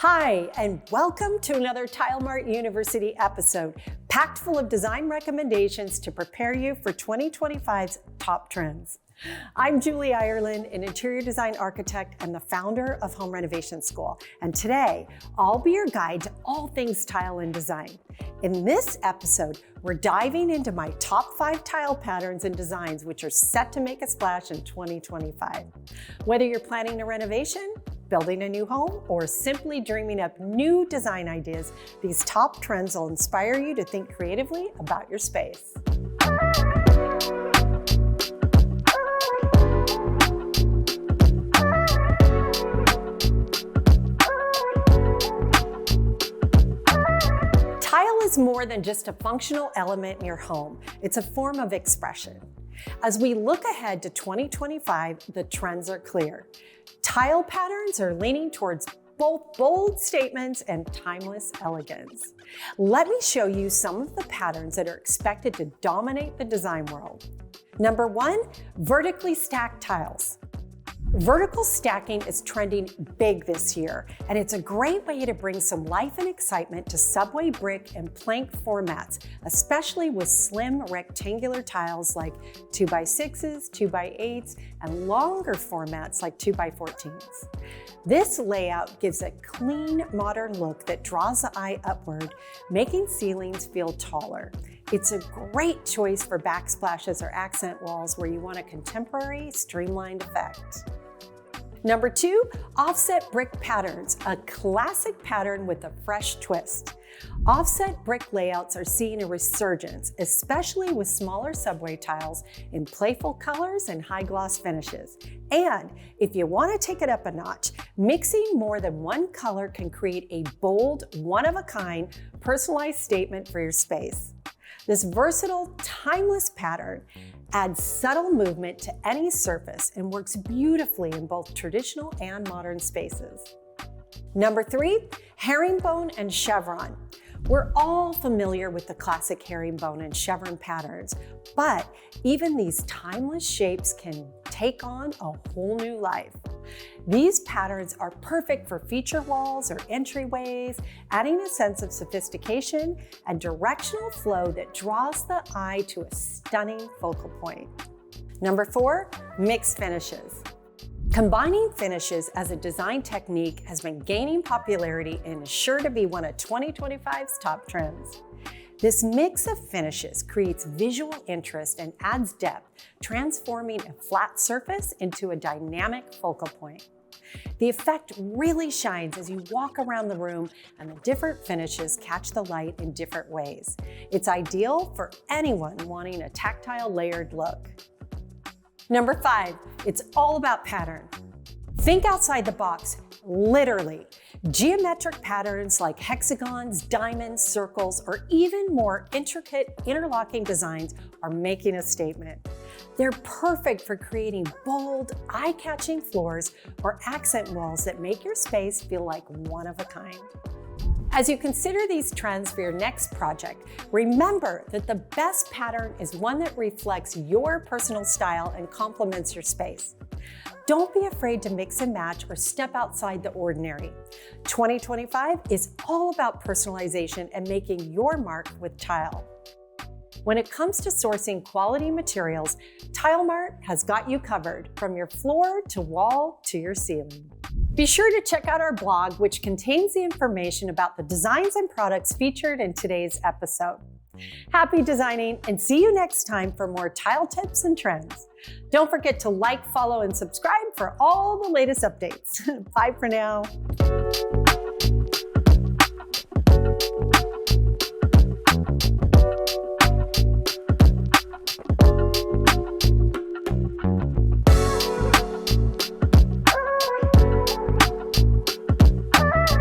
Hi, and welcome to another Tile Mart University episode, packed full of design recommendations to prepare you for 2025's top trends. I'm Julee Ireland, an interior design architect and the founder of Home Renovation School. And today, I'll be your guide to all things tile and design. In this episode, we're diving into my top 5 tile patterns and designs which are set to make a splash in 2025. Whether you're planning a renovation, building a new home, or simply dreaming up new design ideas, these top trends will inspire you to think creatively about your space. Tile is more than just a functional element in your home. It's a form of expression. As we look ahead to 2025, the trends are clear. Tile patterns are leaning towards both bold statements and timeless elegance. Let me show you some of the patterns that are expected to dominate the design world. Number 1, vertically stacked tiles. Vertical stacking is trending big this year, and it's a great way to bring some life and excitement to subway brick and plank formats, especially with slim rectangular tiles like 2x6s, 2x8s, and longer formats like 2x14s. This layout gives a clean, modern look that draws the eye upward, making ceilings feel taller. It's a great choice for backsplashes or accent walls where you want a contemporary, streamlined effect. Number 2, offset brick patterns, a classic pattern with a fresh twist. Offset brick layouts are seeing a resurgence, especially with smaller subway tiles in playful colors and high gloss finishes. And if you want to take it up a notch, mixing more than one color can create a bold, one-of-a-kind, personalized statement for your space. This versatile, timeless pattern adds subtle movement to any surface and works beautifully in both traditional and modern spaces. Number 3, herringbone and chevron. We're all familiar with the classic herringbone and chevron patterns, but even these timeless shapes can take on a whole new life. These patterns are perfect for feature walls or entryways, adding a sense of sophistication and directional flow that draws the eye to a stunning focal point. Number 4, mixed finishes. Combining finishes as a design technique has been gaining popularity and is sure to be one of 2025's top trends. This mix of finishes creates visual interest and adds depth, transforming a flat surface into a dynamic focal point. The effect really shines as you walk around the room and the different finishes catch the light in different ways. It's ideal for anyone wanting a tactile, layered look. Number 5, it's all about pattern. Think outside the box, literally. Geometric patterns like hexagons, diamonds, circles, or even more intricate interlocking designs are making a statement. They're perfect for creating bold, eye-catching floors or accent walls that make your space feel like one of a kind. As you consider these trends for your next project, remember that the best pattern is one that reflects your personal style and complements your space. Don't be afraid to mix and match or step outside the ordinary. 2025 is all about personalization and making your mark with tile. When it comes to sourcing quality materials, Tile Mart has got you covered from your floor to wall to your ceiling. Be sure to check out our blog, which contains the information about the designs and products featured in today's episode. Happy designing, and see you next time for more tile tips and trends. Don't forget to like, follow, and subscribe for all the latest updates. Bye for now.